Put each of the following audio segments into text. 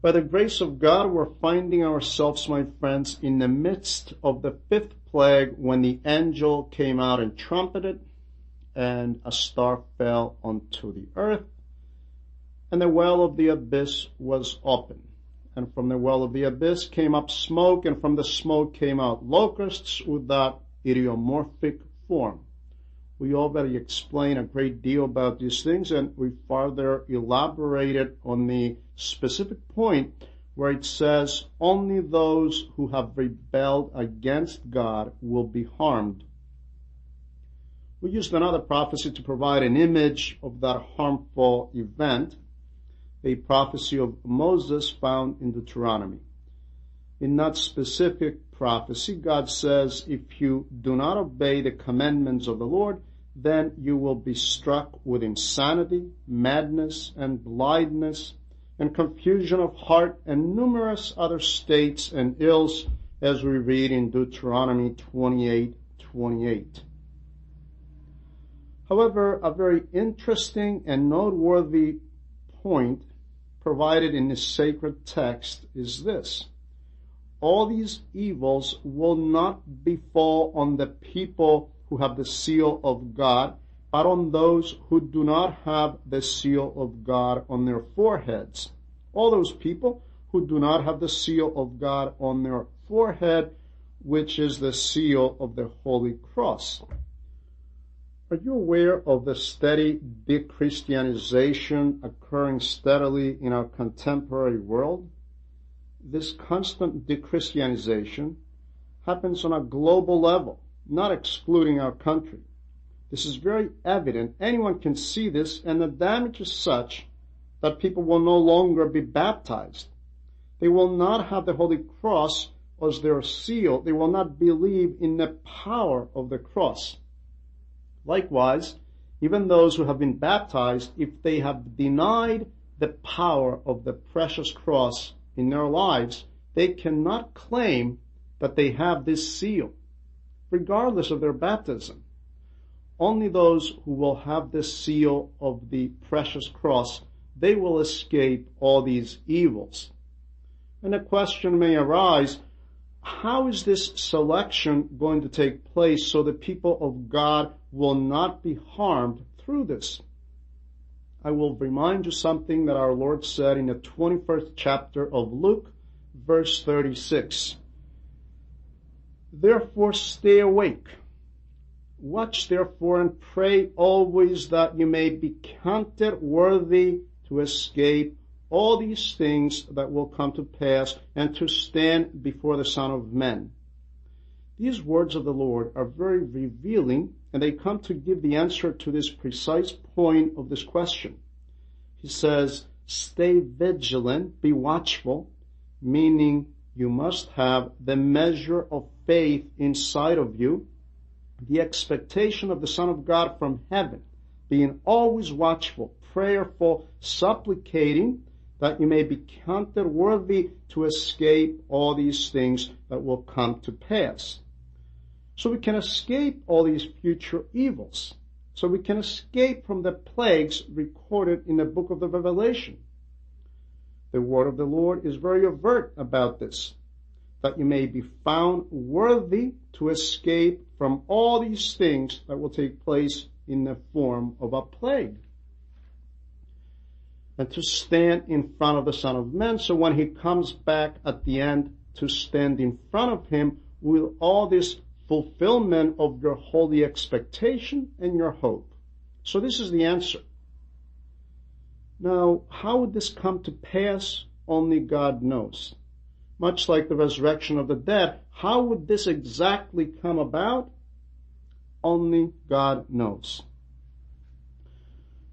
By the grace of God, we're finding ourselves, my friends, in the midst of the fifth plague when the angel came out and trumpeted, and a star fell onto the earth, and the well of the abyss was opened. And from the well of the abyss came up smoke, and from the smoke came out locusts without idiomorphic form. We already explained a great deal about these things, and we further elaborated on the specific point where it says only those who have rebelled against God will be harmed. We used another prophecy to provide an image of that harmful event, a prophecy of Moses found in Deuteronomy. In that specific prophecy, God says, if you do not obey the commandments of the Lord, then you will be struck with insanity, madness, and blindness, and confusion of heart, and numerous other states and ills, as we read in Deuteronomy 28:28. However, a very interesting and noteworthy point provided in this sacred text is this: all these evils will not befall on the people who have the seal of God, but on those who do not have the seal of God on their foreheads. All those people who do not have the seal of God on their forehead, which is the seal of the Holy Cross. Are you aware of the steady de-Christianization occurring steadily in our contemporary world? This constant de-Christianization happens on a global level, not excluding our country. This is very evident. Anyone can see this, and the damage is such that people will no longer be baptized. They will not have the Holy Cross as their seal. They will not believe in the power of the cross. Likewise, even those who have been baptized, if they have denied the power of the precious cross in their lives, they cannot claim that they have this seal, regardless of their baptism. Only those who will have the seal of the precious cross, they will escape all these evils. And the question may arise, how is this selection going to take place so the people of God will not be harmed through this? I will remind you something that our Lord said in the 21st chapter of Luke, verse 36. Therefore stay awake. Watch therefore and pray always that you may be counted worthy to escape all these things that will come to pass and to stand before the Son of Man. These words of the Lord are very revealing, and they come to give the answer to this precise point of this question. He says, stay vigilant, be watchful, meaning you must have the measure of faith inside of you, the expectation of the Son of God from heaven, being always watchful, prayerful, supplicating that you may be counted worthy to escape all these things that will come to pass. So we can escape all these future evils. So we can escape from the plagues recorded in the book of the Revelation. The word of the Lord is very overt about this, that you may be found worthy to escape from all these things that will take place in the form of a plague. And to stand in front of the Son of Man, so when he comes back at the end, to stand in front of him with all this fulfillment of your holy expectation and your hope. So this is the answer. Now, how would this come to pass? Only God knows. Much like the resurrection of the dead, how would this exactly come about? Only God knows.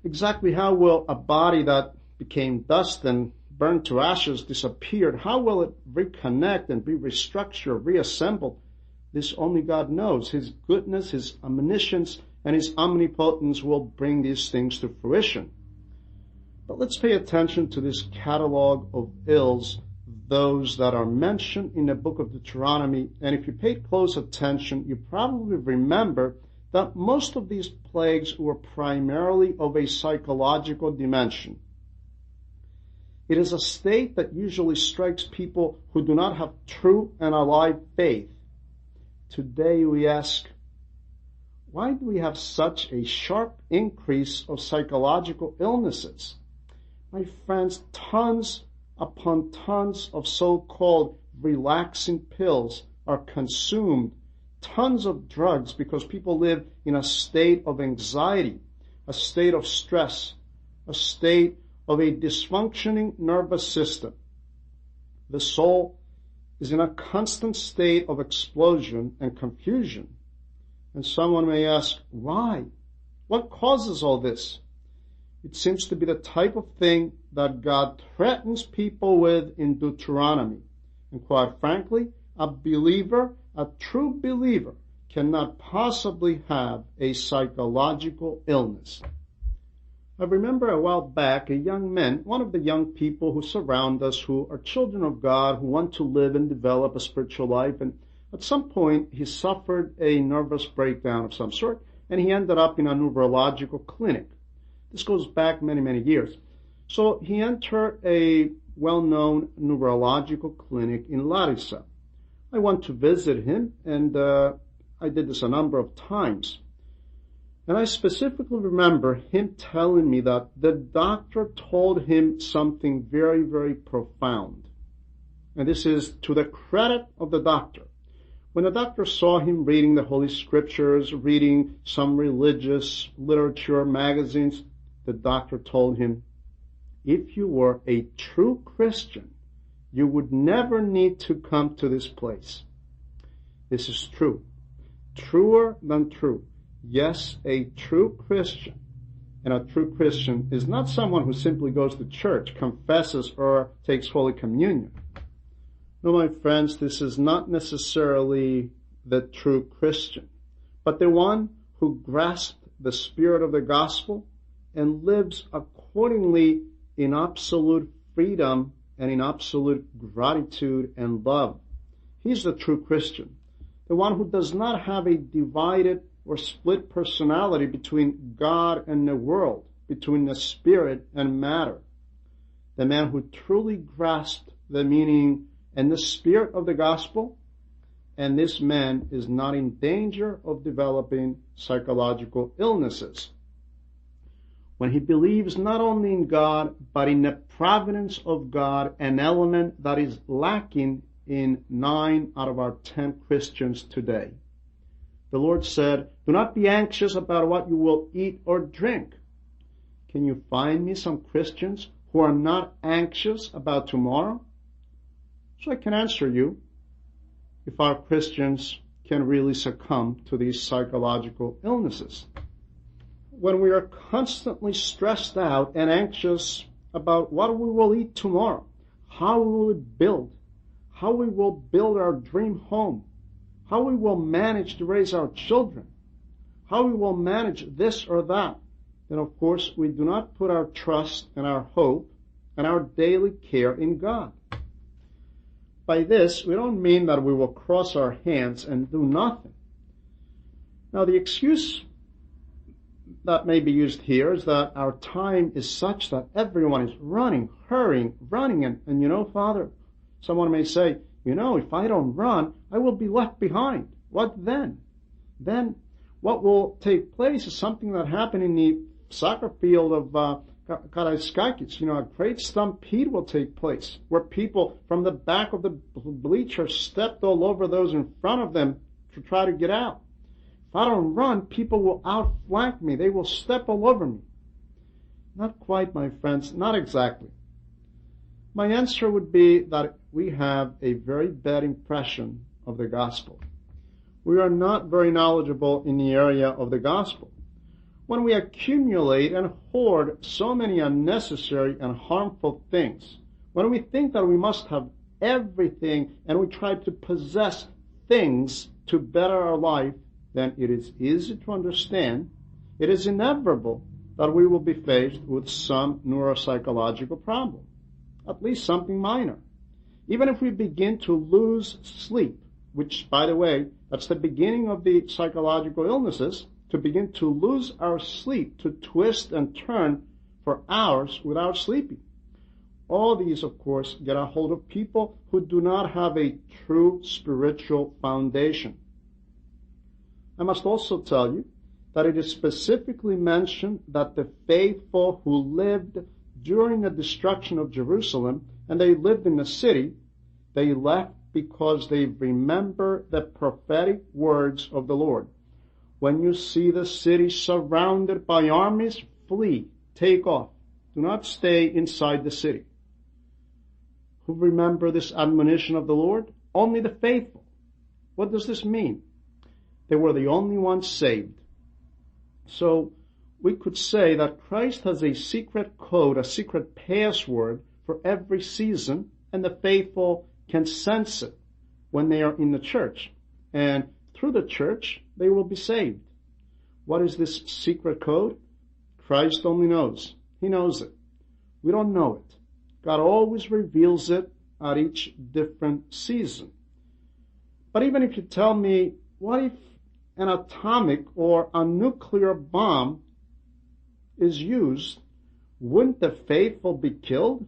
Exactly how will a body that became dust and burned to ashes disappear? How will it reconnect and be restructured, reassembled? This only God knows. His goodness, His omniscience, and His omnipotence will bring these things to fruition. But let's pay attention to this catalog of ills, those that are mentioned in the book of Deuteronomy. And if you paid close attention, you probably remember that most of these plagues were primarily of a psychological dimension. It is a state that usually strikes people who do not have true and alive faith. Today we ask, why do we have such a sharp increase of psychological illnesses? My friends, tons upon tons of so-called relaxing pills are consumed, tons of drugs, because people live in a state of anxiety, a state of stress, a state of a dysfunctioning nervous system. The soul is in a constant state of explosion and confusion. And someone may ask, why? What causes all this? It seems to be the type of thing that God threatens people with in Deuteronomy. And quite frankly, a believer, a true believer, cannot possibly have a psychological illness. I remember a while back a young man, one of the young people who surround us, who are children of God, who want to live and develop a spiritual life, and at some point he suffered a nervous breakdown of some sort, and he ended up in a neurological clinic. This goes back many, many years. So he entered a well-known neurological clinic in Larissa. I went to visit him, and I did this a number of times. And I specifically remember him telling me that the doctor told him something very, very profound. And this is to the credit of the doctor. When the doctor saw him reading the Holy Scriptures, reading some religious literature, magazines, the doctor told him, if you were a true Christian, you would never need to come to this place. This is true. Truer than true. Yes, a true Christian. And a true Christian is not someone who simply goes to church, confesses, or takes Holy Communion. No, my friends, this is not necessarily the true Christian, but the one who grasped the spirit of the gospel and lives accordingly in absolute freedom and in absolute gratitude and love. He's the true Christian, the one who does not have a divided or split personality between God and the world, between the spirit and matter. The man who truly grasped the meaning and the spirit of the gospel, and this man is not in danger of developing psychological illnesses. When he believes not only in God, but in the providence of God, an element that is lacking in 9 out of our 10 Christians today. The Lord said, do not be anxious about what you will eat or drink. Can you find me some Christians who are not anxious about tomorrow? So I can answer you if our Christians can really succumb to these psychological illnesses. When we are constantly stressed out and anxious about what we will eat tomorrow, how we will build, how we will build our dream home, how we will manage to raise our children, how we will manage this or that, then of course we do not put our trust and our hope and our daily care in God. By this, we don't mean that we will cross our hands and do nothing. Now, the excuse that may be used here is that our time is such that everyone is running, hurrying, running, and you know, Father, someone may say, you know, if I don't run, I will be left behind. What then? Then what will take place is something that happened in the soccer field of Karaiskakis. You know, a great stampede will take place where people from the back of the bleacher stepped all over those in front of them to try to get out. If I don't run, people will outflank me. They will step all over me. Not quite, my friends, not exactly. My answer would be that we have a very bad impression of the gospel. We are not very knowledgeable in the area of the gospel. When we accumulate and hoard so many unnecessary and harmful things, when we think that we must have everything and we try to possess things to better our life, then it is easy to understand, it is inevitable that we will be faced with some neuropsychological problem, at least something minor. Even if we begin to lose sleep, which, by the way, that's the beginning of the psychological illnesses, to begin to lose our sleep, to twist and turn for hours without sleeping. All these, of course, get a hold of people who do not have a true spiritual foundation. I must also tell you that it is specifically mentioned that the faithful who lived during the destruction of Jerusalem, and they lived in the city, they left because they remember the prophetic words of the Lord. When you see the city surrounded by armies, flee, take off. Do not stay inside the city. Who remember this admonition of the Lord? Only the faithful. What does this mean? They were the only ones saved. So we could say that Christ has a secret code, a secret password for every season, and the faithful can sense it when they are in the church. And through the church, they will be saved. What is this secret code? Christ only knows. He knows it. We don't know it. God always reveals it at each different season. But even if you tell me, what if an atomic or a nuclear bomb is used, wouldn't the faithful be killed?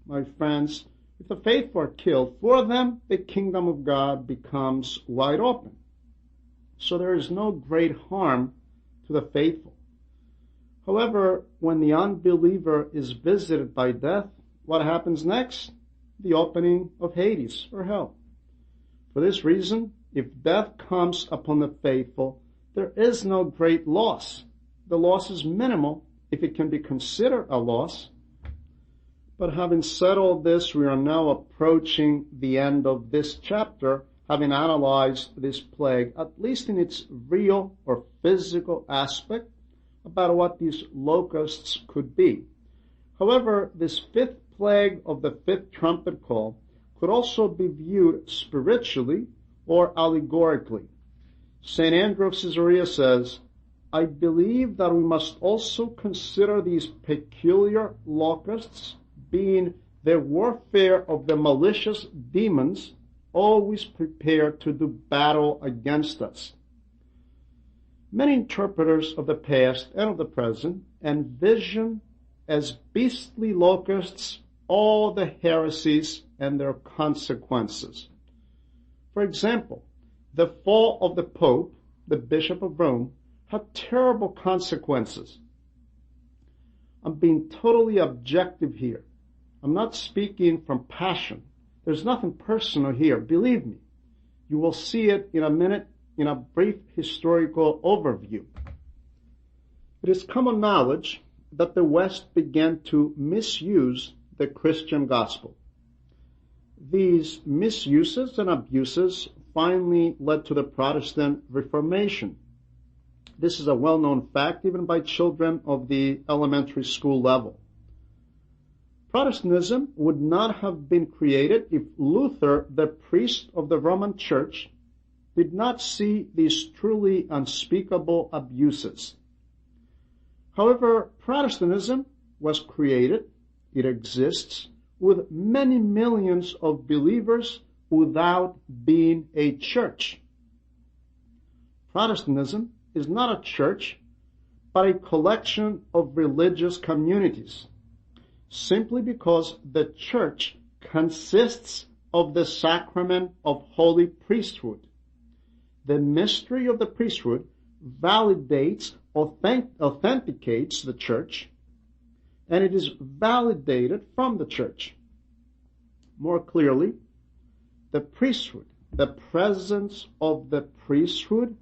My friends, if the faithful are killed, for them the kingdom of God becomes wide open. So there is no great harm to the faithful. However, when the unbeliever is visited by death, what happens next? The opening of Hades, or hell. For this reason, if death comes upon the faithful, there is no great loss. The loss is minimal, if it can be considered a loss. But having said all this, we are now approaching the end of this chapter, having analyzed this plague, at least in its real or physical aspect, about what these locusts could be. However, this fifth plague of the fifth trumpet call could also be viewed spiritually or allegorically. St. Andrew of Caesarea says, I believe that we must also consider these peculiar locusts being the warfare of the malicious demons always prepared to do battle against us. Many interpreters of the past and of the present envision as beastly locusts all the heresies and their consequences. For example, the fall of the Pope, the Bishop of Rome, had terrible consequences. I'm being totally objective here. I'm not speaking from passion. There's nothing personal here. Believe me. You will see it in a minute in a brief historical overview. It is common knowledge that the West began to misuse the Christian gospel. These misuses and abuses finally led to the Protestant Reformation. This is a well-known fact even by children of the elementary school level. Protestantism would not have been created if Luther, the priest of the Roman Church, did not see these truly unspeakable abuses. However, Protestantism was created, it exists, with many millions of believers without being a church. Protestantism is not a church, but a collection of religious communities, simply because the church consists of the sacrament of holy priesthood. The mystery of the priesthood validates, authenticates the church, and it is validated from the church. More clearly, the priesthood, the presence of the priesthood,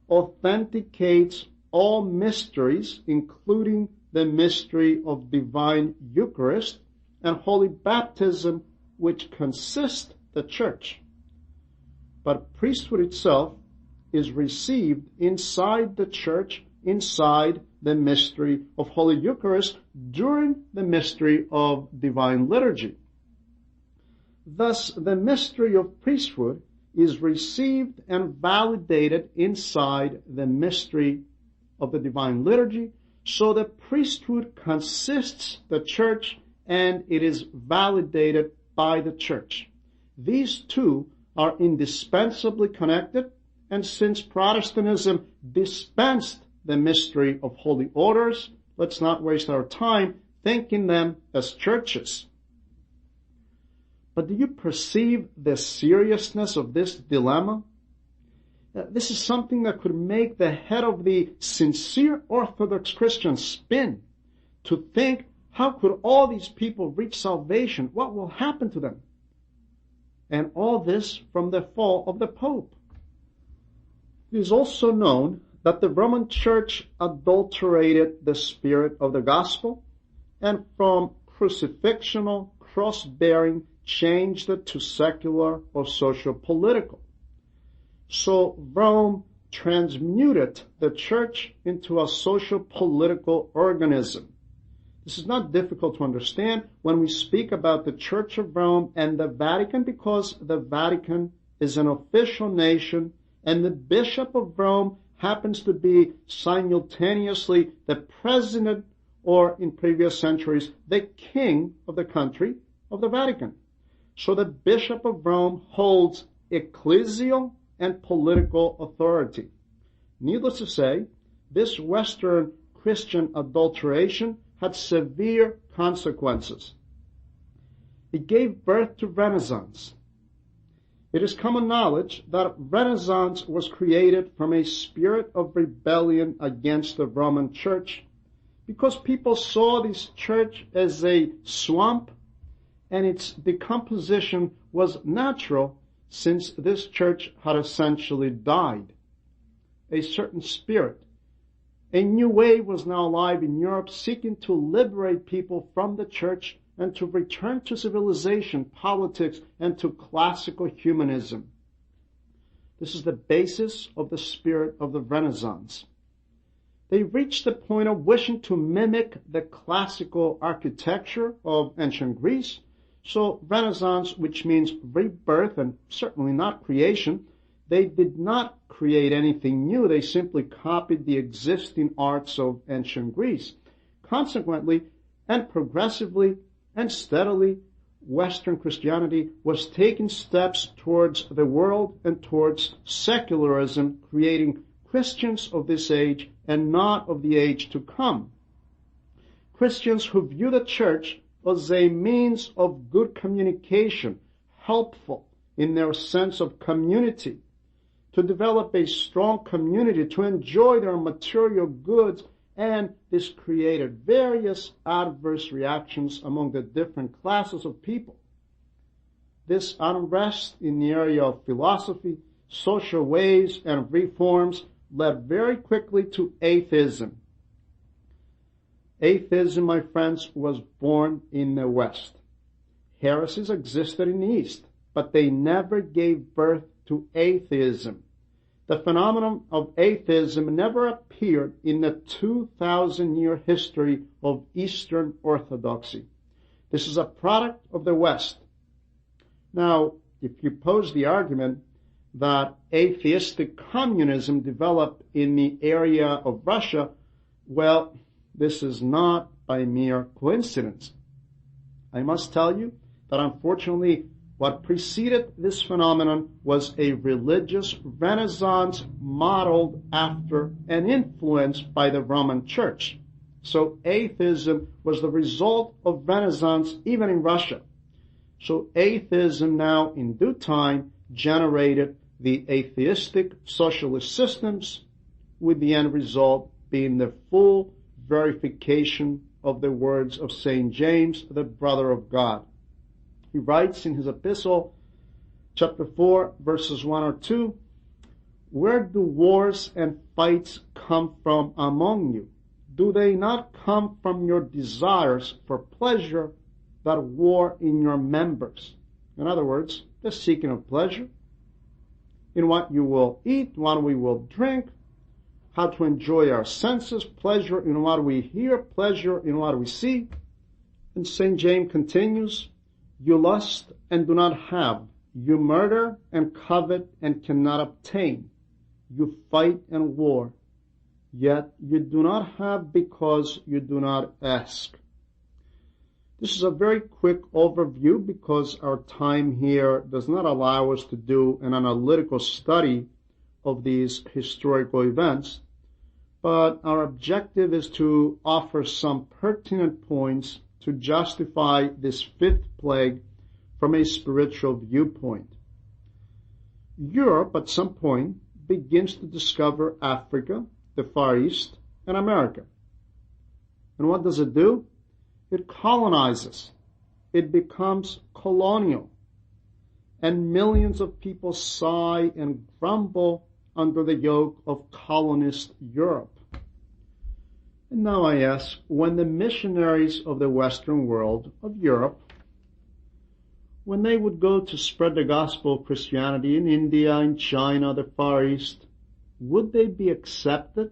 authenticates all mysteries, including the mystery of divine Eucharist and holy baptism, which consist the church. But priesthood itself is received inside the church, inside the mystery of Holy Eucharist, during the mystery of divine liturgy. Thus, the mystery of priesthood is received and validated inside the mystery of the divine liturgy, so the priesthood consists the church and it is validated by the church. These two are indispensably connected, and since Protestantism dispensed the mystery of holy orders, let's not waste our time thinking them as churches. But do you perceive the seriousness of this dilemma? This is something that could make the head of the sincere Orthodox Christian spin, to think, how could all these people reach salvation? What will happen to them? And all this from the fall of the Pope. It is also known that the Roman Church adulterated the spirit of the gospel, and from crucifixional, cross-bearing, changed it to secular or social-political. So Rome transmuted the church into a social-political organism. This is not difficult to understand when we speak about the Church of Rome and the Vatican, because the Vatican is an official nation, and the Bishop of Rome happens to be simultaneously the president, or in previous centuries, the king of the country of the Vatican. So the Bishop of Rome holds ecclesial and political authority. Needless to say, this Western Christian adulteration had severe consequences. It gave birth to Renaissance. It is common knowledge that Renaissance was created from a spirit of rebellion against the Roman Church, because people saw this church as a swamp, and its decomposition was natural, since this church had essentially died. A certain spirit, a new wave, was now alive in Europe, seeking to liberate people from the church and to return to civilization, politics, and to classical humanism. This is the basis of the spirit of the Renaissance. They reached the point of wishing to mimic the classical architecture of ancient Greece. So Renaissance, which means rebirth and certainly not creation, they did not create anything new. They simply copied the existing arts of ancient Greece. Consequently, and progressively and steadily, Western Christianity was taking steps towards the world and towards secularism, creating Christians of this age and not of the age to come. Christians who view the church as a means of good communication, helpful in their sense of community, to develop a strong community, to enjoy their material goods, and this created various adverse reactions among the different classes of people. This unrest in the area of philosophy, social ways, and reforms led very quickly to atheism. Atheism, my friends, was born in the West. Heresies existed in the East, but they never gave birth to atheism. The phenomenon of atheism never appeared in the 2,000-year history of Eastern Orthodoxy. This is a product of the West. Now, if you pose the argument that atheistic communism developed in the area of Russia, well, this is not by mere coincidence. I must tell you that unfortunately what preceded this phenomenon was a religious renaissance modeled after and influenced by the Roman Church. So atheism was the result of Renaissance even in Russia. So atheism now in due time generated the atheistic socialist systems, with the end result being the full verification of the words of St. James, the brother of God. He writes in his epistle, chapter 4, verses 1 or 2, "Where do wars and fights come from among you? Do they not come from your desires for pleasure that war in your members?" In other words, the seeking of pleasure in what you will eat, what we will drink, how to enjoy our senses, pleasure in what we hear, pleasure in what we see. And St. James continues, "You lust and do not have. You murder and covet and cannot obtain. You fight and war. Yet you do not have because you do not ask." This is a very quick overview because our time here does not allow us to do an analytical study of these historical events, but our objective is to offer some pertinent points to justify this fifth plague from a spiritual viewpoint. Europe, at some point, begins to discover Africa, the Far East, and America. And what does it do? It colonizes. It becomes colonial. And millions of people sigh and grumble under the yoke of colonist Europe. And now I ask, when the missionaries of the Western world, of Europe, when they would go to spread the gospel of Christianity in India, in China, the Far East, would they be accepted?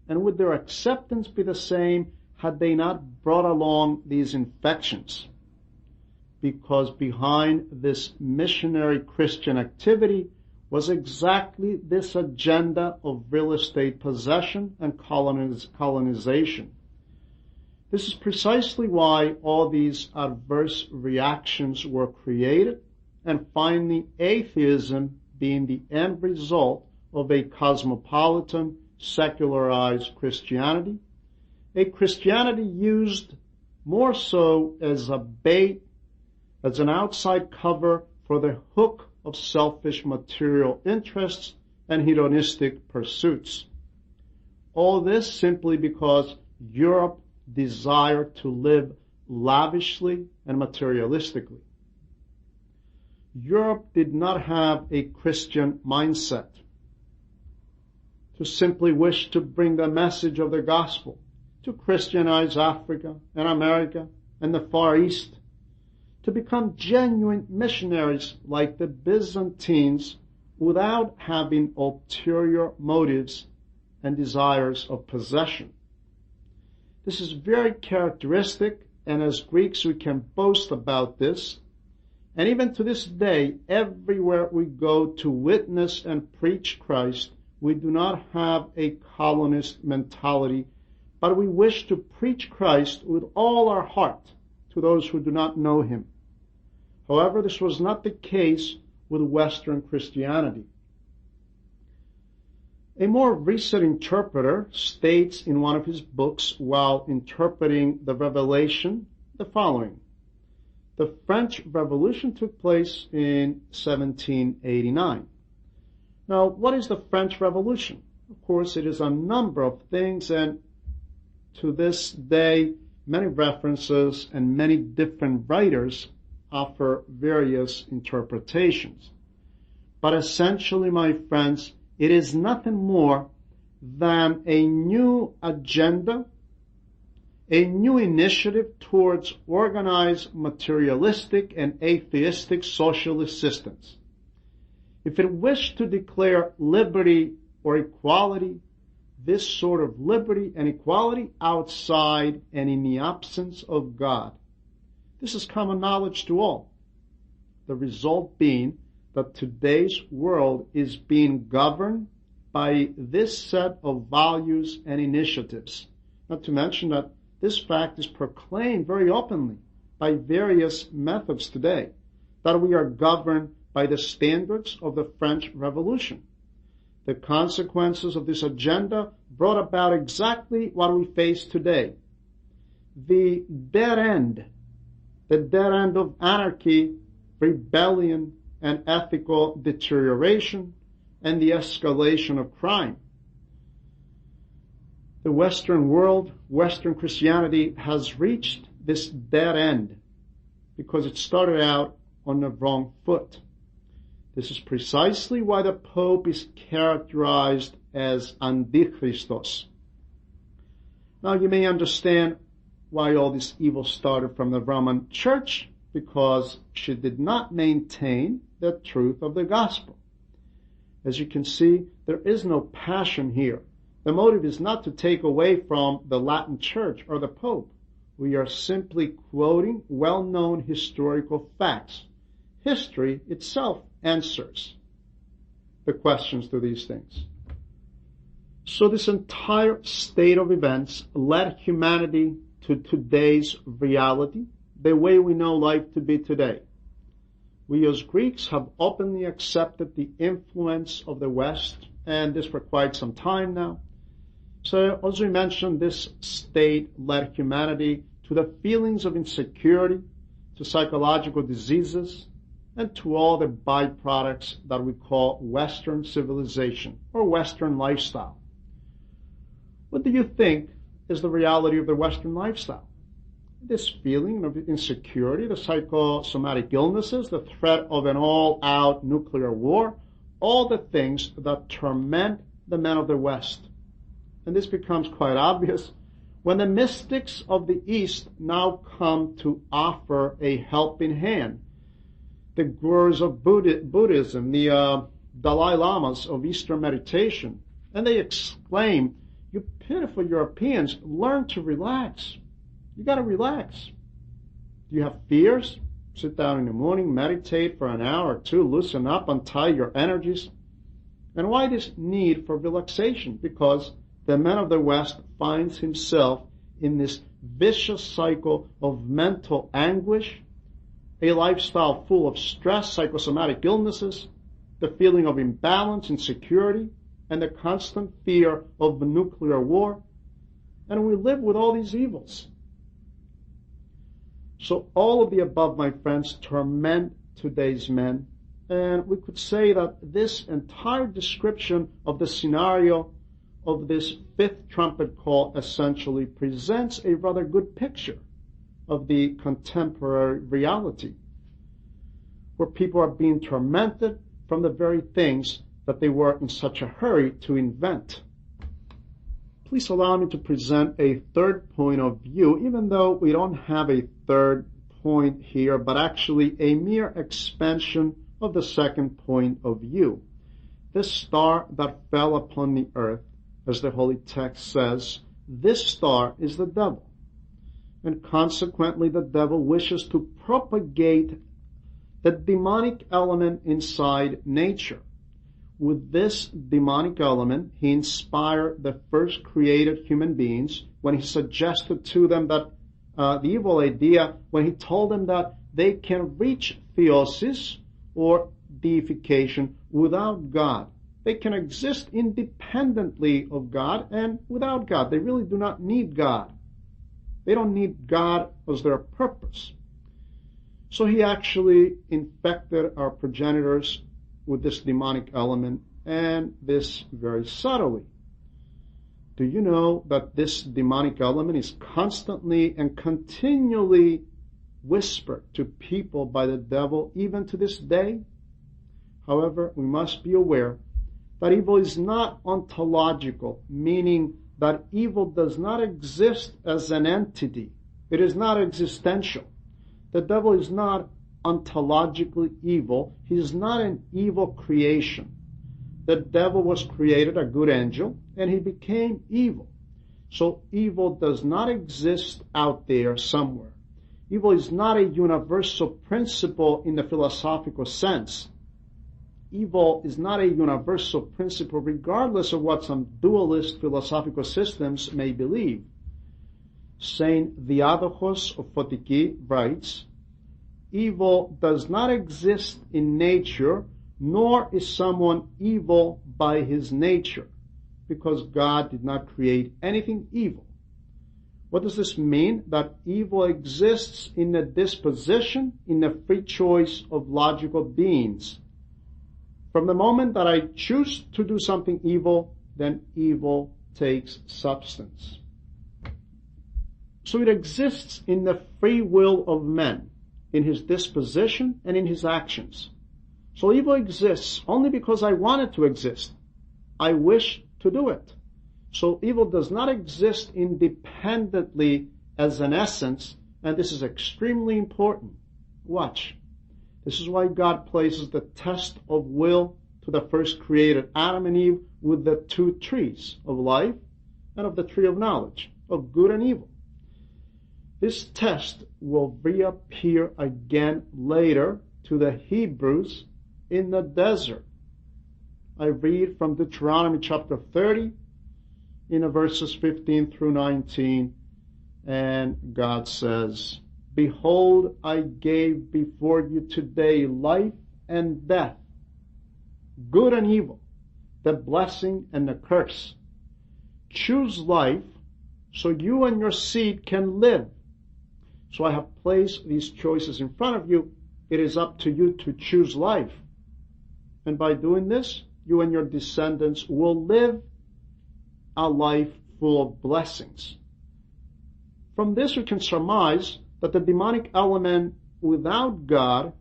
And would their acceptance be the same had they not brought along these infections? Because behind this missionary Christian activity was exactly this agenda of real estate possession and colonization. This is precisely why all these adverse reactions were created, and finally atheism being the end result of a cosmopolitan, secularized Christianity, a Christianity used more so as a bait, as an outside cover for the hook of selfish material interests and hedonistic pursuits. All this simply because Europe desired to live lavishly and materialistically. Europe did not have a Christian mindset to simply wish to bring the message of the gospel, to Christianize Africa and America and the Far East, to become genuine missionaries like the Byzantines without having ulterior motives and desires of possession. This is very characteristic, and as Greeks we can boast about this. And even to this day, everywhere we go to witness and preach Christ, we do not have a colonist mentality, but we wish to preach Christ with all our heart to those who do not know him. However, this was not the case with Western Christianity. A more recent interpreter states in one of his books, while interpreting the Revelation, the following: the French Revolution took place in 1789. Now, what is the French Revolution? Of course, it is a number of things, and to this day, many references and many different writers offer various interpretations. But essentially, my friends, it is nothing more than a new agenda, a new initiative towards organized materialistic and atheistic socialist systems. If it wished to declare liberty or equality, this sort of liberty and equality outside and in the absence of God. This is common knowledge to all. The result being that today's world is being governed by this set of values and initiatives. Not to mention that this fact is proclaimed very openly by various methods today, that we are governed by the standards of the French Revolution. The consequences of this agenda brought about exactly what we face today. The dead end of anarchy, rebellion, and ethical deterioration, and the escalation of crime. The Western world, Western Christianity, has reached this dead end because it started out on the wrong foot. This is precisely why the Pope is characterized as Antichristos. Now you may understand why all this evil started from the Roman Church, because she did not maintain the truth of the gospel. As you can see, there is no passion here. The motive is not to take away from the Latin Church or the Pope. We are simply quoting well-known historical facts. History itself answers the questions to these things. So this entire state of events led humanity to today's reality, the way we know life to be today. We as Greeks have openly accepted the influence of the West, and this for quite some time now. So, as we mentioned, this state led humanity to the feelings of insecurity, to psychological diseases, and to all the byproducts that we call Western civilization or Western lifestyle. What do you think is the reality of the Western lifestyle? This feeling of insecurity, the psychosomatic illnesses, the threat of an all-out nuclear war, all the things that torment the men of the West. And this becomes quite obvious when the mystics of the East now come to offer a helping hand. The gurus of Buddhism, the Dalai Lamas of Eastern meditation, and they exclaim, "You pitiful Europeans, learn to relax. You got to relax. Do you have fears? Sit down in the morning, meditate for an hour or two, loosen up, untie your energies." And why this need for relaxation? Because the man of the West finds himself in this vicious cycle of mental anguish, a lifestyle full of stress, psychosomatic illnesses, the feeling of imbalance, insecurity, and the constant fear of a nuclear war. And we live with all these evils. So all of the above, my friends, torment today's men. And we could say that this entire description of the scenario of this fifth trumpet call essentially presents a rather good picture of the contemporary reality, where people are being tormented from the very things that they were in such a hurry to invent. Please allow me to present a third point of view, even though we don't have a third point here, but actually a mere expansion of the second point of view. This star that fell upon the earth, as the Holy Text says, this star is the devil. And consequently, the devil wishes to propagate the demonic element inside nature. With this demonic element, he inspired the first created human beings when he suggested to them that the evil idea, when he told them that they can reach theosis, or deification, without God. They can exist independently of God and without God. They really do not need God. They don't need God as their purpose. So he actually infected our progenitors with this demonic element, and this very subtly. Do you know that this demonic element is constantly and continually whispered to people by the devil even to this day? However, we must be aware that evil is not ontological, meaning that evil does not exist as an entity. It is not existential. The devil is not ontologically evil. He is not an evil creation. The devil was created a good angel, and he became evil. So evil does not exist out there somewhere. Evil is not a universal principle in the philosophical sense. Evil is not a universal principle regardless of what some dualist philosophical systems may believe. Saint Diadochos of Photiki writes, "Evil does not exist in nature, nor is someone evil by his nature, because God did not create anything evil." What does this mean? That evil exists in the disposition, in the free choice of logical beings. From the moment that I choose to do something evil, then evil takes substance. So it exists in the free will of man, in his disposition and in his actions. So evil exists only because I want it to exist. I wish to do it. So evil does not exist independently as an essence, and this is extremely important. Watch. This is why God places the test of will to the first created Adam and Eve with the two trees of life and of the tree of knowledge, of good and evil. This test will reappear again later to the Hebrews in the desert. I read from Deuteronomy chapter 30, in the verses 15 through 19, and God says, "Behold, I gave before you today life and death, good and evil, the blessing and the curse. Choose life so you and your seed can live." So I have placed these choices in front of you it is up to you to choose life. And by doing this, you and your descendants will live a life full of blessings. From this, we can surmise that the demonic element, without God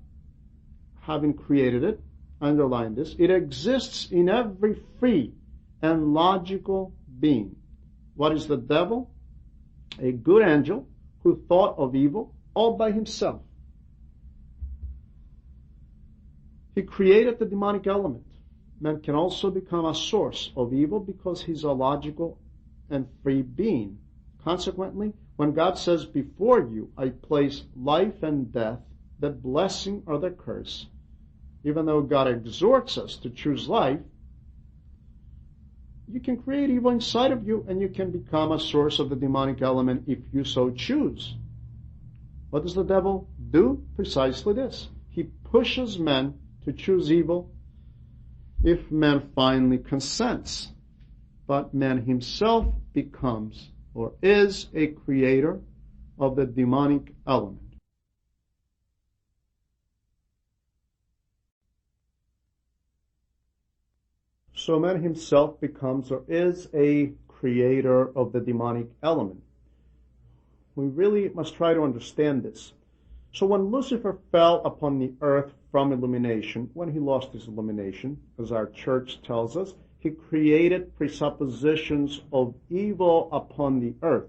having created it, underline this, it exists in every free and logical being. What is the devil? A good angel who thought of evil all by himself. He created the demonic element. Man can also become a source of evil because he's a logical and free being. Consequently, when God says, before you I place life and death, the blessing or the curse, even though God exhorts us to choose life, you can create evil inside of you and you can become a source of the demonic element if you so choose. What does the devil do? Precisely this. He pushes men to choose evil if man finally consents. But man himself becomes or is a creator of the demonic element. So man himself becomes or is a creator of the demonic element. We really must try to understand this. So when Lucifer fell upon the earth from illumination, when he lost his illumination, as our church tells us, he created presuppositions of evil upon the earth.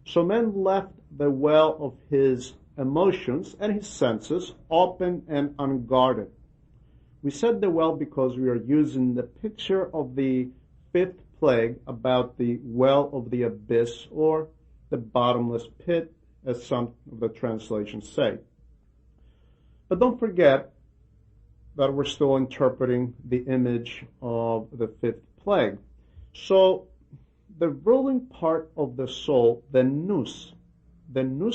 So man left the well of his emotions and his senses open and unguarded. We said the well because we are using the picture of the fifth plague about the well of the abyss or the bottomless pit, as some of the translations say. But don't forget that we're still interpreting the image of the fifth plague. So the ruling part of the soul, the nous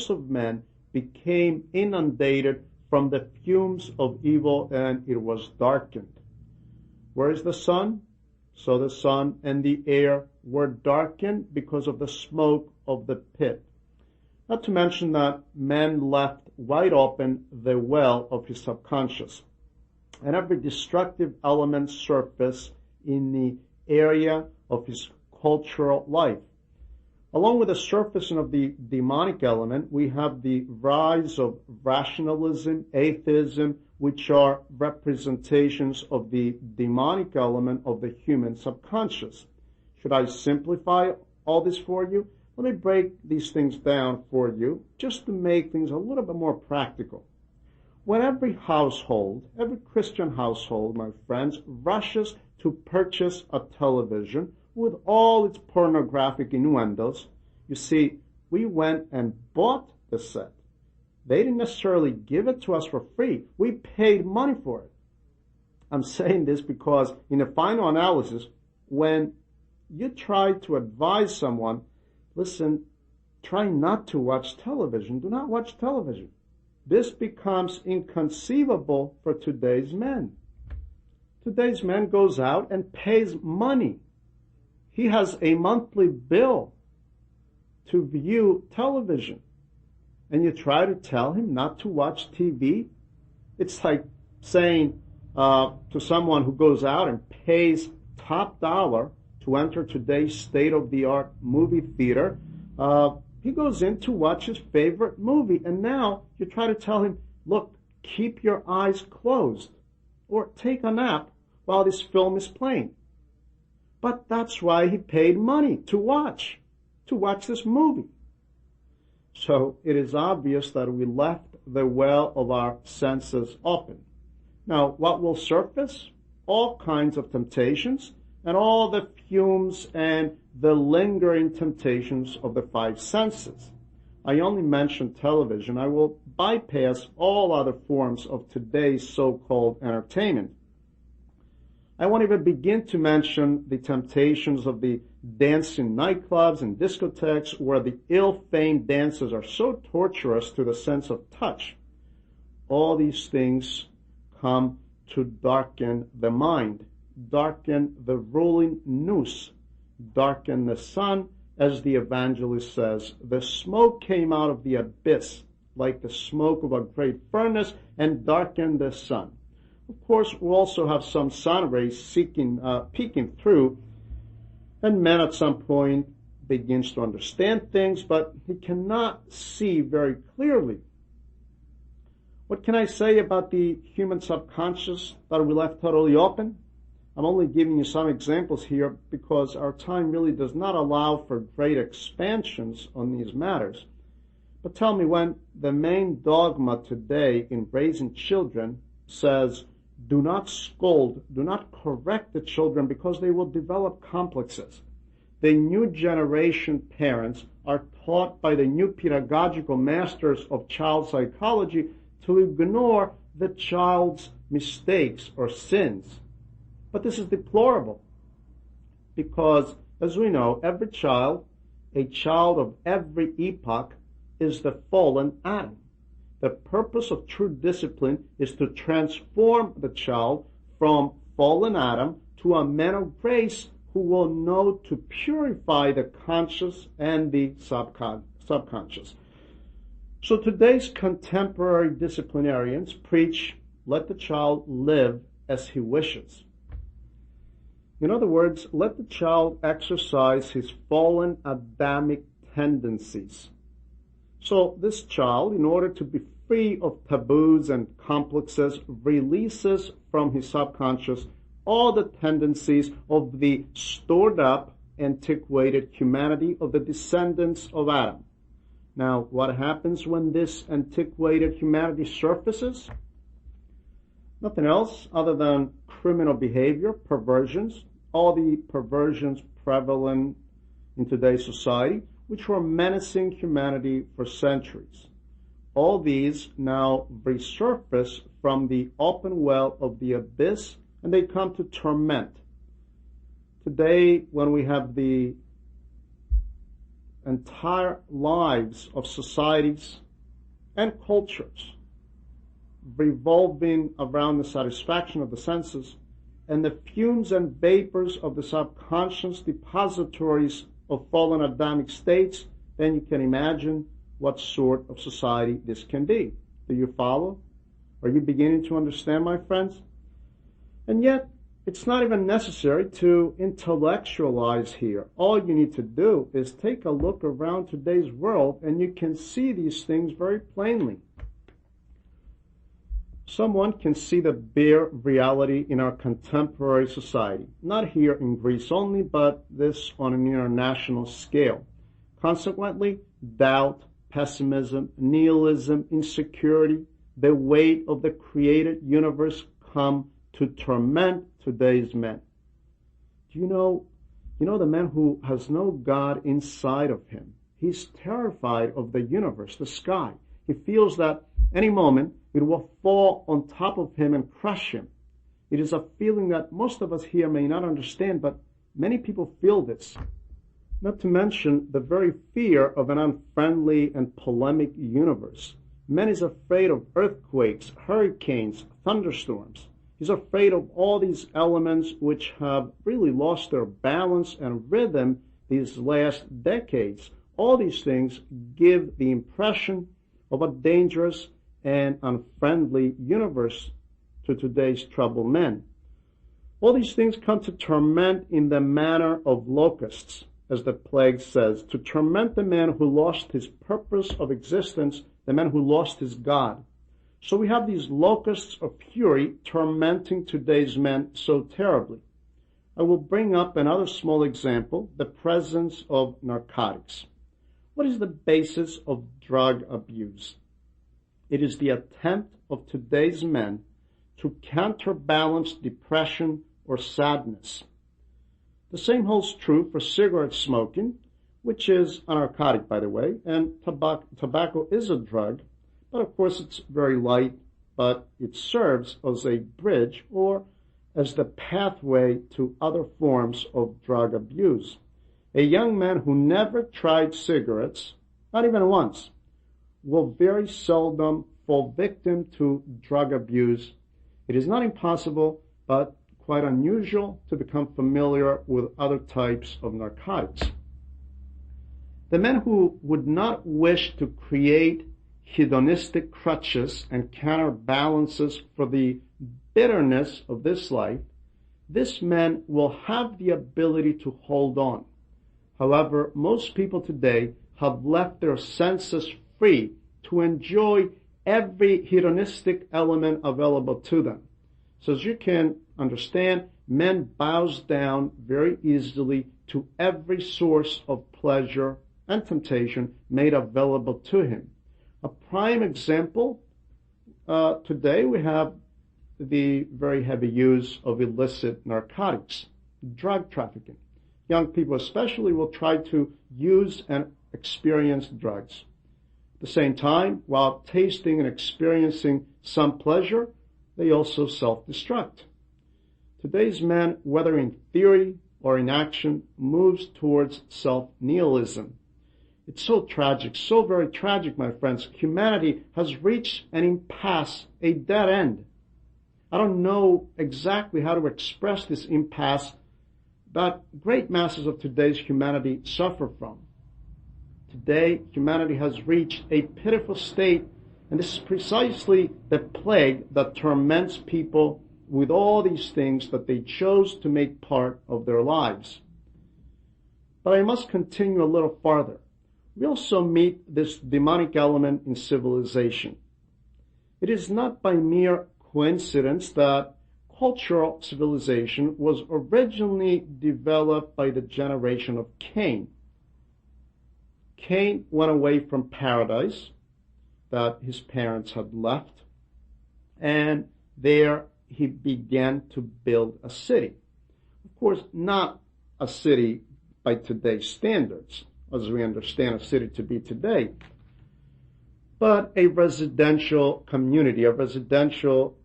of man, became inundated from the fumes of evil, and it was darkened. Where is the sun? So the sun and the air were darkened because of the smoke of the pit. Not to mention that man left wide open the well of his subconscious, and every destructive element surfaced in the area of his cultural life. Along with the surfacing of the demonic element, we have the rise of rationalism, atheism, which are representations of the demonic element of the human subconscious. Should I simplify all this for you? Let me break these things down for you just to make things a little bit more practical. When every household, every Christian household, my friends, rushes to purchase a television with all its pornographic innuendos, you see, we went and bought the set. They didn't necessarily give it to us for free. We paid money for it. I'm saying this because in the final analysis, when you try to advise someone, listen, try not to watch television. Do not watch television. This becomes inconceivable for today's men. Today's man goes out and pays money. He has a monthly bill to view television. And you try to tell him not to watch TV? It's like saying to someone who goes out and pays top dollar to enter today's state-of-the-art movie theater, he goes in to watch his favorite movie, and now you try to tell him, look, keep your eyes closed, or take a nap while this film is playing. But that's why he paid money to watch this movie. So it is obvious that we left the well of our senses open. Now, what will surface? All kinds of temptations and all the fumes and the lingering temptations of the five senses. I only mentioned television. I will bypass all other forms of today's so-called entertainment. I won't even begin to mention the temptations of the dancing nightclubs and discotheques where the ill-famed dances are so torturous to the sense of touch. All these things come to darken the mind, darken the ruling nous, darken the sun, as the evangelist says. The smoke came out of the abyss like the smoke of a great furnace and darken the sun. Of course, we also have some sun rays peeking through, and man at some point begins to understand things, but he cannot see very clearly. What can I say about the human subconscious that we left totally open? I'm only giving you some examples here because our time really does not allow for great expansions on these matters. But tell me, when the main dogma today in raising children says, do not scold, do not correct the children because they will develop complexes. The new generation parents are taught by the new pedagogical masters of child psychology to ignore the child's mistakes or sins. But this is deplorable because, as we know, every child, a child of every epoch, is the fallen Adam. The purpose of true discipline is to transform the child from fallen Adam to a man of grace who will know to purify the conscious and the subconscious. So today's contemporary disciplinarians preach, let the child live as he wishes. In other words, let the child exercise his fallen Adamic tendencies. So this child, in order to be free of taboos and complexes, releases from his subconscious all the tendencies of the stored up, antiquated humanity of the descendants of Adam. Now, what happens when this antiquated humanity surfaces? Nothing else other than criminal behavior, perversions, all the perversions prevalent in today's society, which were menacing humanity for centuries. All these now resurface from the open well of the abyss, and they come to torment. Today, when we have the entire lives of societies and cultures revolving around the satisfaction of the senses and the fumes and vapors of the subconscious depositories of fallen Adamic states, then you can imagine what sort of society this can be. Do you follow? Are you beginning to understand, my friends? And yet, it's not even necessary to intellectualize here. All you need to do is take a look around today's world and you can see these things very plainly. Someone can see the bare reality in our contemporary society, not here in Greece only, but this on an international scale. Consequently, doubt, pessimism, nihilism, insecurity, the weight of the created universe come to torment today's men. Do you know the man who has no God inside of him? He's terrified of the universe, the sky. He feels that any moment it will fall on top of him and crush him. It is a feeling that most of us here may not understand, but many people feel this. Not to mention the very fear of an unfriendly and polemic universe. Man is afraid of earthquakes, hurricanes, thunderstorms. He's afraid of all these elements which have really lost their balance and rhythm these last decades. All these things give the impression of a dangerous and unfriendly universe to today's troubled men. All these things come to torment in the manner of locusts, as the plague says, to torment the man who lost his purpose of existence, the man who lost his God. So we have these locusts of fury tormenting today's men so terribly. I will bring up another small example, the presence of narcotics. What is the basis of drug abuse? It is the attempt of today's men to counterbalance depression or sadness. The same holds true for cigarette smoking, which is a narcotic, by the way, and tobacco is a drug, but of course it's very light, but it serves as a bridge or as the pathway to other forms of drug abuse. A young man who never tried cigarettes, not even once, will very seldom fall victim to drug abuse. It is not impossible, but quite unusual to become familiar with other types of narcotics. The men who would not wish to create hedonistic crutches and counterbalances for the bitterness of this life, this man will have the ability to hold on. However, most people today have left their senses free to enjoy every hedonistic element available to them. So as you can understand, man bows down very easily to every source of pleasure and temptation made available to him. A prime example, today we have the very heavy use of illicit narcotics, drug trafficking. Young people especially will try to use and experience drugs. At the same time, while tasting and experiencing some pleasure, they also self-destruct. Today's man, whether in theory or in action, moves towards self-nihilism. It's so tragic, so very tragic, my friends. Humanity has reached an impasse, a dead end. I don't know exactly how to express this impasse that great masses of today's humanity suffer from. Today, humanity has reached a pitiful state, and this is precisely the plague that torments people with all these things that they chose to make part of their lives. But I must continue a little farther. We also meet this demonic element in civilization. It is not by mere coincidence that cultural civilization was originally developed by the generation of Cain. Cain went away from paradise that his parents had left, and there he began to build a city. Of course, not a city by today's standards, as we understand a city to be today, but a residential community, a residential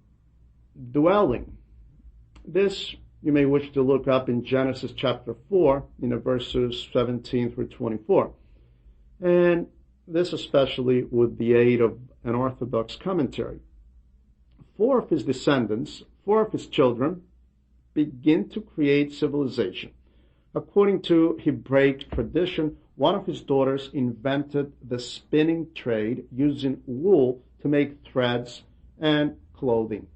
dwelling. This you may wish to look up in Genesis chapter 4, in the verses 17 through 24. And this especially with the aid of an Orthodox commentary. 4 of his descendants, 4 of his children, begin to create civilization. According to Hebraic tradition, one of his daughters invented the spinning trade using wool to make threads and clothing.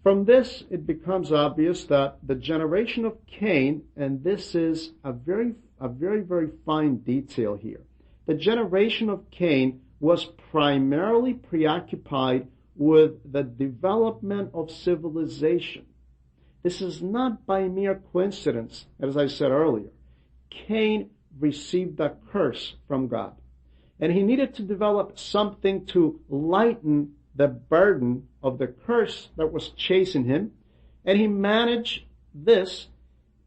From this, it becomes obvious that the generation of Cain, and this is a very, very fine detail here, the generation of Cain was primarily preoccupied with the development of civilization. This is not by mere coincidence, as I said earlier. Cain received a curse from God, and he needed to develop something to lighten the burden of the curse that was chasing him, and he managed this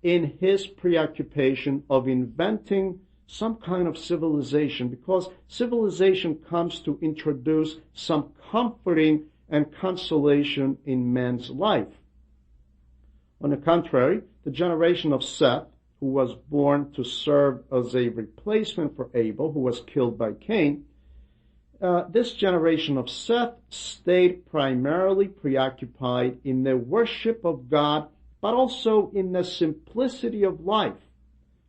in his preoccupation of inventing some kind of civilization, because civilization comes to introduce some comforting and consolation in man's life. On the contrary, the generation of Seth, who was born to serve as a replacement for Abel, who was killed by Cain, this generation of Seth stayed primarily preoccupied in the worship of God, but also in the simplicity of life.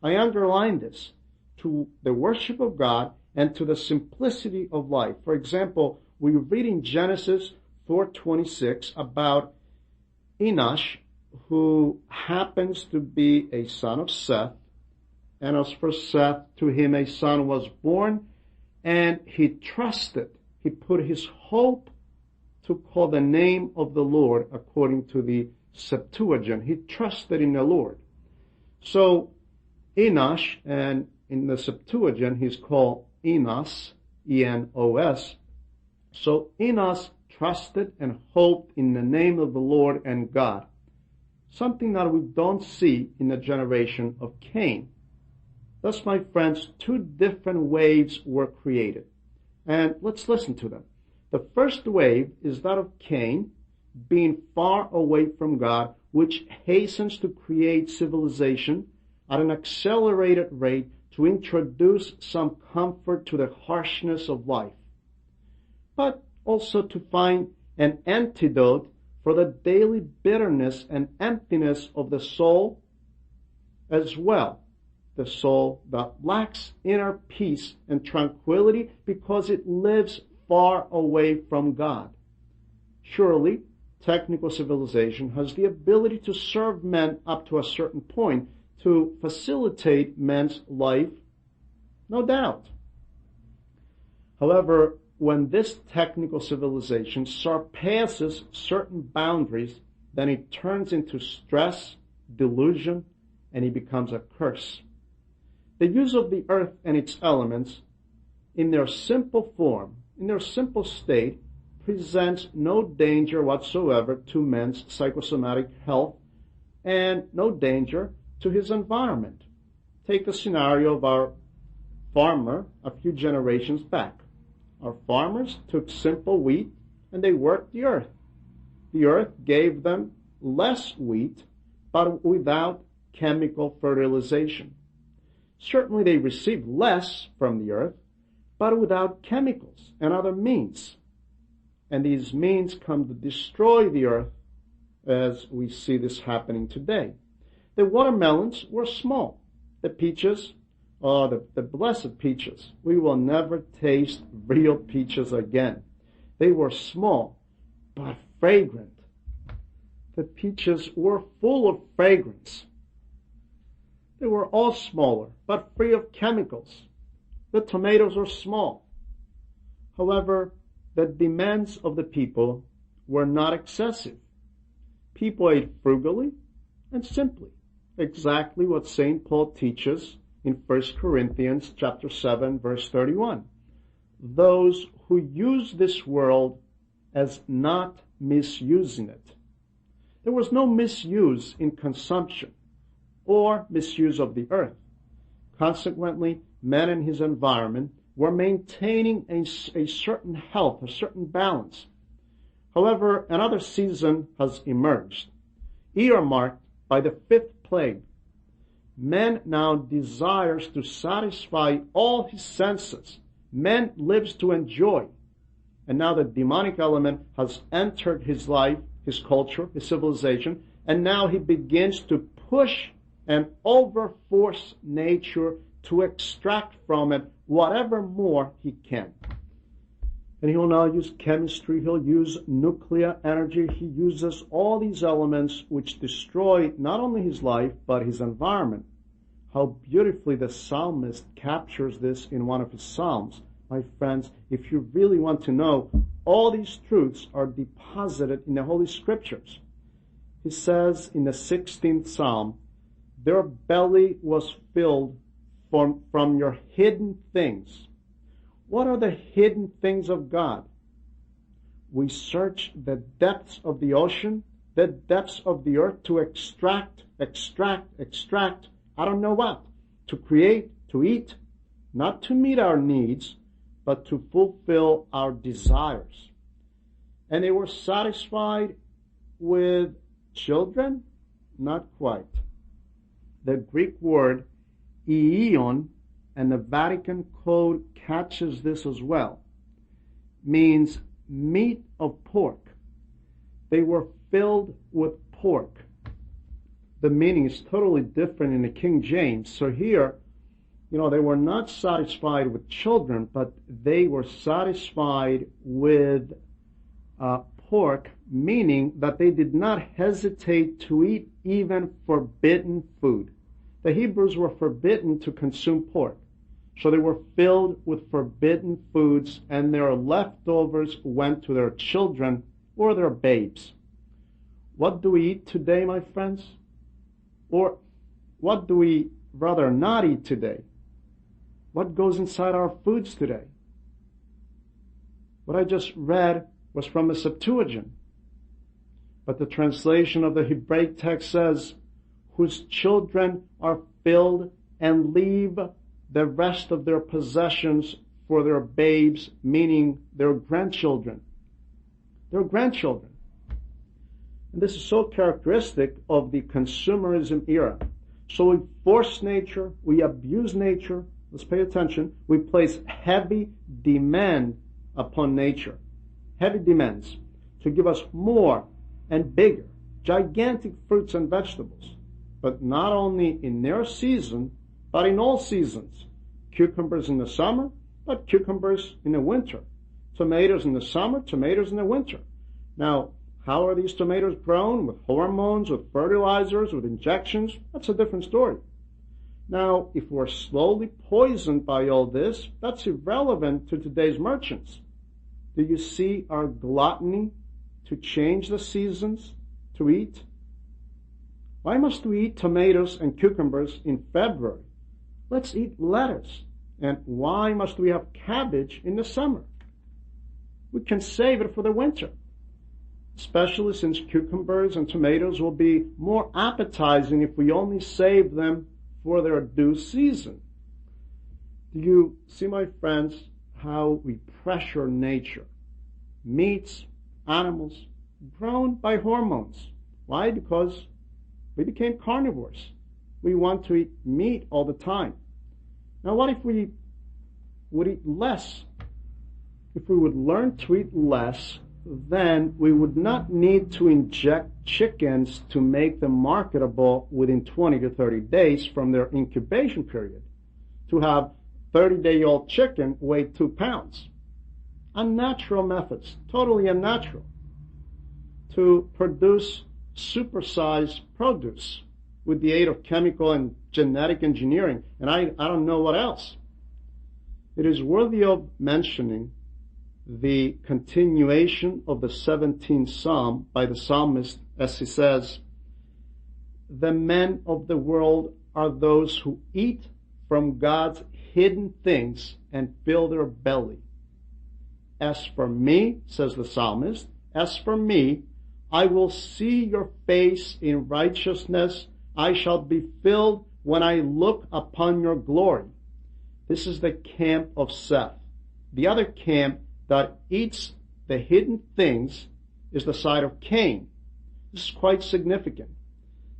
I underline this, to the worship of God and to the simplicity of life. For example, we read in Genesis 4:26 about Enosh, who happens to be a son of Seth. And as for Seth, to him a son was born, and he trusted, he put his hope to call the name of the Lord according to the Septuagint. He trusted in the Lord. So Enosh, and in the Septuagint he's called Enos, E-N-O-S. So Enos trusted and hoped in the name of the Lord and God. Something that we don't see in the generation of Cain. Thus, my friends, 2 different waves were created. And let's listen to them. The first wave is that of Cain, being far away from God, which hastens to create civilization at an accelerated rate to introduce some comfort to the harshness of life, but also to find an antidote for the daily bitterness and emptiness of the soul as well. The soul that lacks inner peace and tranquility because it lives far away from God. Surely, technical civilization has the ability to serve men up to a certain point, to facilitate men's life, no doubt. However, when this technical civilization surpasses certain boundaries, then it turns into stress, delusion, and it becomes a curse. The use of the earth and its elements in their simple form, in their simple state, presents no danger whatsoever to man's psychosomatic health and no danger to his environment. Take the scenario of our farmer a few generations back. Our farmers took simple wheat and they worked the earth. The earth gave them less wheat, but without chemical fertilization. Certainly they received less from the earth, but without chemicals and other means. And these means come to destroy the earth, as we see this happening today. The watermelons were small. The peaches, the blessed peaches. We will never taste real peaches again. They were small, but fragrant. The peaches were full of fragrance. They were all smaller, but free of chemicals. The tomatoes were small. However, the demands of the people were not excessive. People ate frugally and simply, exactly what St. Paul teaches in 1 Corinthians chapter 7, verse 31. Those who use this world as not misusing it. There was no misuse in consumption or misuse of the earth. Consequently, man and his environment were maintaining a certain health, a certain balance. However, another season has emerged, earmarked by the fifth plague. Man now desires to satisfy all his senses. Man lives to enjoy. And now the demonic element has entered his life, his culture, his civilization, and now he begins to push and overforce nature to extract from it whatever more he can. And he will now use chemistry, he'll use nuclear energy, he uses all these elements which destroy not only his life, but his environment. How beautifully the psalmist captures this in one of his psalms. My friends, if you really want to know, all these truths are deposited in the Holy Scriptures. He says in the 16th Psalm, their belly was filled from your hidden things. What are the hidden things of God? We search the depths of the ocean, the depths of the earth to extract, I don't know what, to create, to eat, not to meet our needs, but to fulfill our desires. And they were satisfied with children? Not quite. The Greek word ion, and the Vatican Code catches this as well, means meat of pork. They were filled with pork. The meaning is totally different in the King James. So here, they were not satisfied with children, but they were satisfied with pork, meaning that they did not hesitate to eat even forbidden food. The Hebrews were forbidden to consume pork. So they were filled with forbidden foods, and their leftovers went to their children or their babes. What do we eat today, my friends? Or what do we rather not eat today? What goes inside our foods today? What I just read was from the Septuagint. But the translation of the Hebraic text says, whose children are filled and leave the rest of their possessions for their babes, meaning their grandchildren. Their grandchildren. And this is so characteristic of the consumerism era. So we force nature, we abuse nature, let's pay attention, we place heavy demand upon nature. Heavy demands to give us more and bigger, gigantic fruits and vegetables. But not only in their season, but in all seasons. Cucumbers in the summer, but cucumbers in the winter. Tomatoes in the summer, tomatoes in the winter. Now, how are these tomatoes grown? With hormones, with fertilizers, with injections? That's a different story. Now, if we're slowly poisoned by all this, that's irrelevant to today's merchants. Do you see our gluttony to change the seasons to eat? Why must we eat tomatoes and cucumbers in February? Let's eat lettuce. And why must we have cabbage in the summer? We can save it for the winter, especially since cucumbers and tomatoes will be more appetizing if we only save them for their due season. Do you see, my friends, how we pressure nature? Meats, animals, grown by hormones. Why? Because we became carnivores. We want to eat meat all the time. Now, what if we would eat less? If we would learn to eat less, then we would not need to inject chickens to make them marketable within 20 to 30 days from their incubation period. To have 30-day-old chicken weigh 2 pounds. Unnatural methods, totally unnatural. To produce supersized produce with the aid of chemical and genetic engineering, and I don't know what else. It is worthy of mentioning the continuation of the 17th Psalm by the psalmist, as he says, "The men of the world are those who eat from God's hidden things and fill their belly. As for me," says the psalmist, "as for me, I will see your face in righteousness. I shall be filled when I look upon your glory." This is the camp of Seth. The other camp that eats the hidden things is the side of Cain. This is quite significant.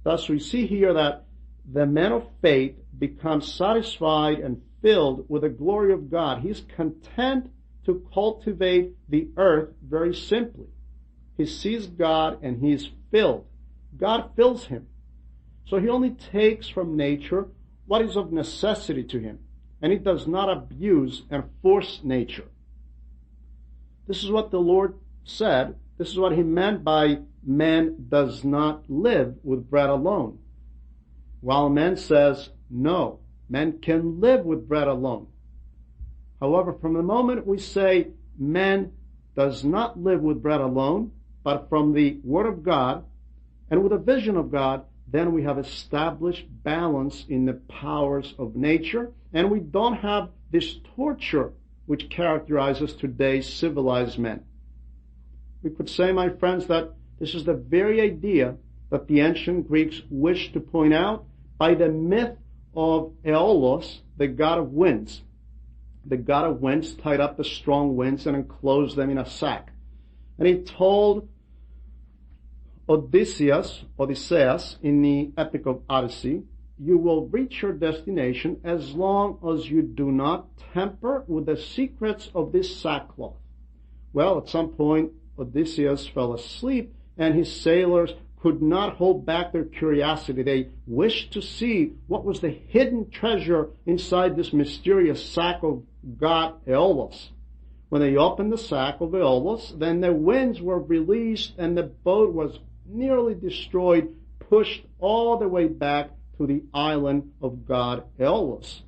Thus, we see here that the man of faith becomes satisfied and filled with the glory of God. He's content to cultivate the earth very simply. He sees God and he is filled. God fills him. So he only takes from nature what is of necessity to him, and he does not abuse and force nature. This is what the Lord said. This is what he meant by man does not live with bread alone. While man says, no, man can live with bread alone. However, from the moment we say man does not live with bread alone, but from the Word of God and with a vision of God, then we have established balance in the powers of nature, and we don't have this torture which characterizes today's civilized men. We could say, my friends, that this is the very idea that the ancient Greeks wished to point out by the myth of Aeolus, the god of winds. The god of winds tied up the strong winds and enclosed them in a sack. And he told Odysseus in the Epic of Odyssey, "You will reach your destination as long as you do not tamper with the secrets of this sackcloth." Well, at some point, Odysseus fell asleep, and his sailors could not hold back their curiosity. They wished to see what was the hidden treasure inside this mysterious sack of god Aeolus. When they opened the sack of Aeolus, then the winds were released, and the boat was nearly destroyed, pushed all the way back to the island of god Aeolus.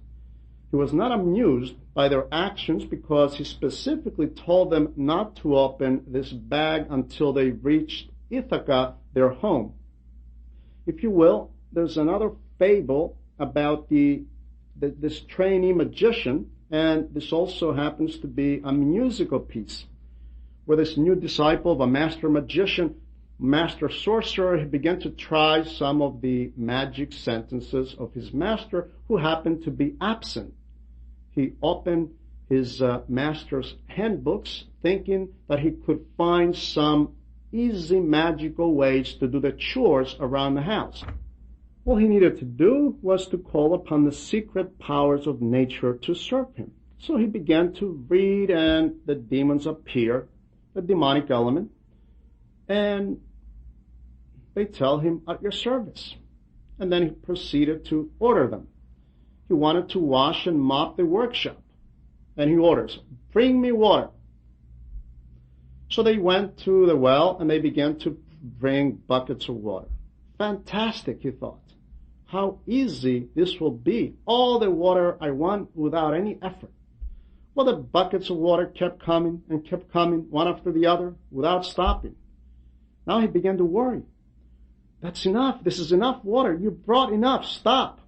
He was not amused by their actions because he specifically told them not to open this bag until they reached Ithaca, their home. If you will, there's another fable about this trainee magician, and this also happens to be a musical piece, where this new disciple of a master magician, master sorcerer, he began to try some of the magic sentences of his master, who happened to be absent. He opened his master's handbooks, thinking that he could find some easy magical ways to do the chores around the house. All he needed to do was to call upon the secret powers of nature to serve him. So he began to read, and the demons appear, the demonic element, and they tell him, "At your service." And then he proceeded to order them. He wanted to wash and mop the workshop, and he orders, "Bring me water." So they went to the well and they began to bring buckets of water. Fantastic, he thought. How easy this will be. All the water I want without any effort. Well, the buckets of water kept coming and kept coming, one after the other, without stopping. Now he began to worry. That's enough. This is enough water. You brought enough. Stop.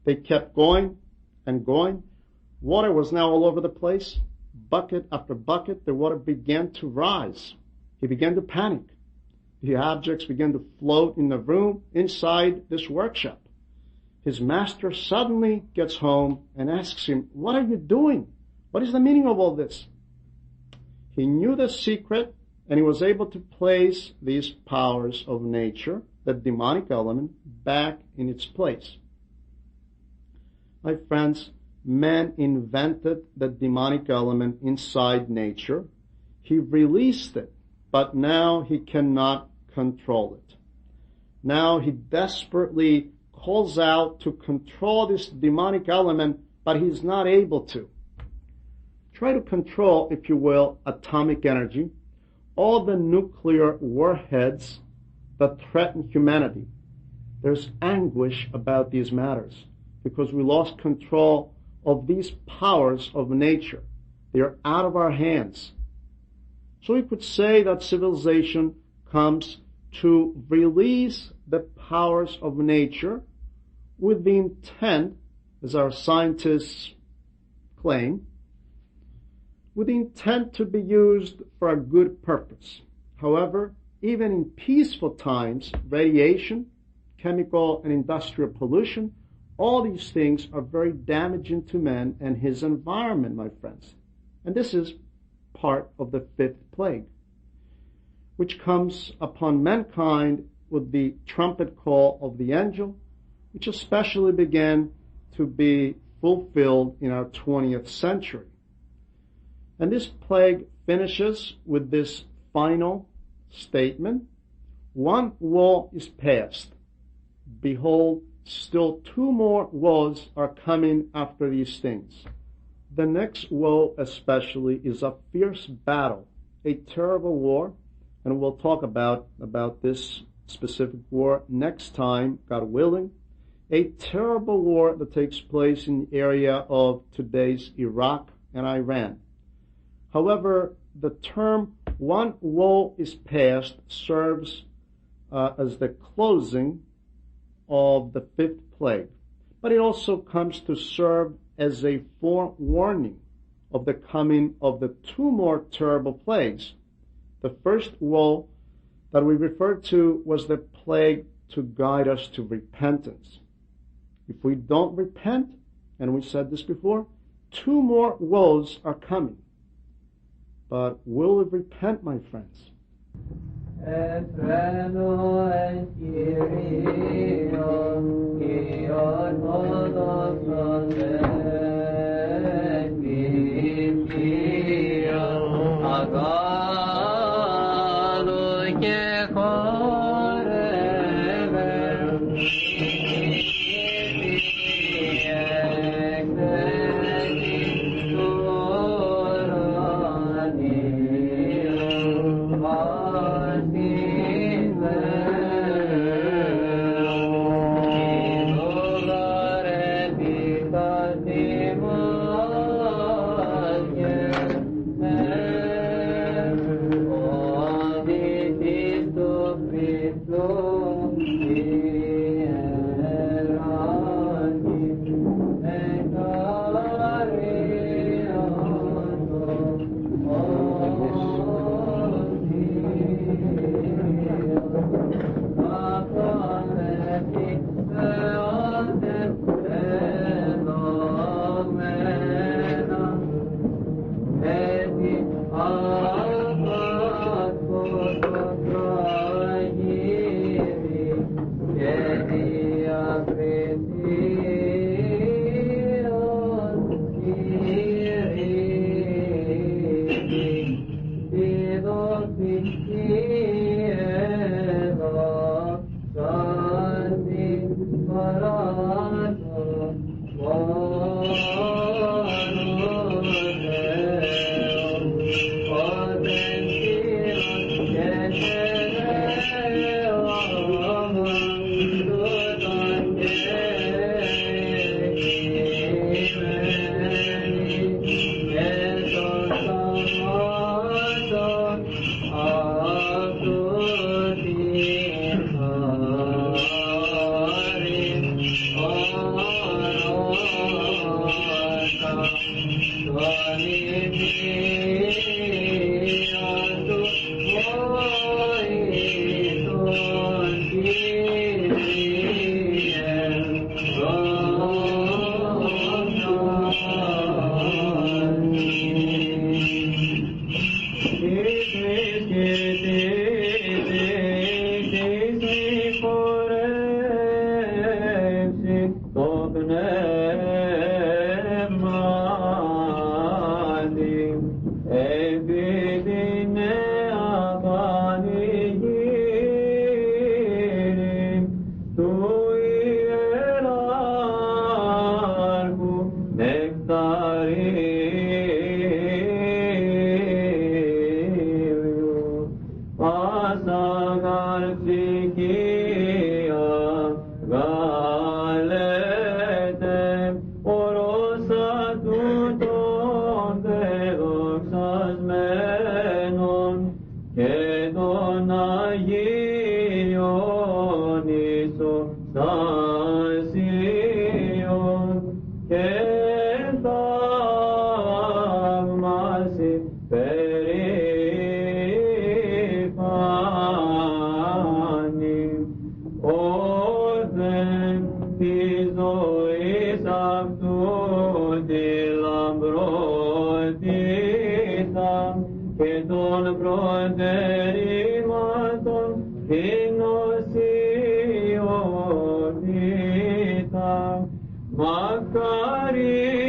They kept going and going. Water was now all over the place. Bucket after bucket, the water began to rise. He began to panic. The objects began to float in the room inside this workshop. His master suddenly gets home and asks him, "What are you doing? What is the meaning of all this?" He knew the secret, and he was able to place these powers of nature, the demonic element, back in its place. My friends, man invented the demonic element inside nature. He released it, but now he cannot control it. Now he desperately calls out to control this demonic element, but he's not able to. Try to control, if you will, atomic energy, all the nuclear warheads that threaten humanity. There's anguish about these matters because we lost control of these powers of nature. They are out of our hands. So we could say that civilization comes to release the powers of nature with the intent, as our scientists claim, with the intent to be used for a good purpose. However, even in peaceful times, radiation, chemical and industrial pollution, all these things are very damaging to man and his environment, my friends. And this is part of the fifth plague, which comes upon mankind with the trumpet call of the angel, which especially began to be fulfilled in our 20th century. And this plague finishes with this final statement: one woe is past. Behold, still two more woes are coming after these things. The next woe especially is a fierce battle, a terrible war, and we'll talk about this specific war next time, God willing. A terrible war that takes place in the area of today's Iraq and Iran. However, the term one woe is past serves as the closing of the fifth plague, but it also comes to serve as a forewarning of the coming of the two more terrible plagues. The first woe that we referred to was the plague to guide us to repentance. If we don't repent, and we said this before, two more woes are coming. But will we repent, my friends? Μακάρι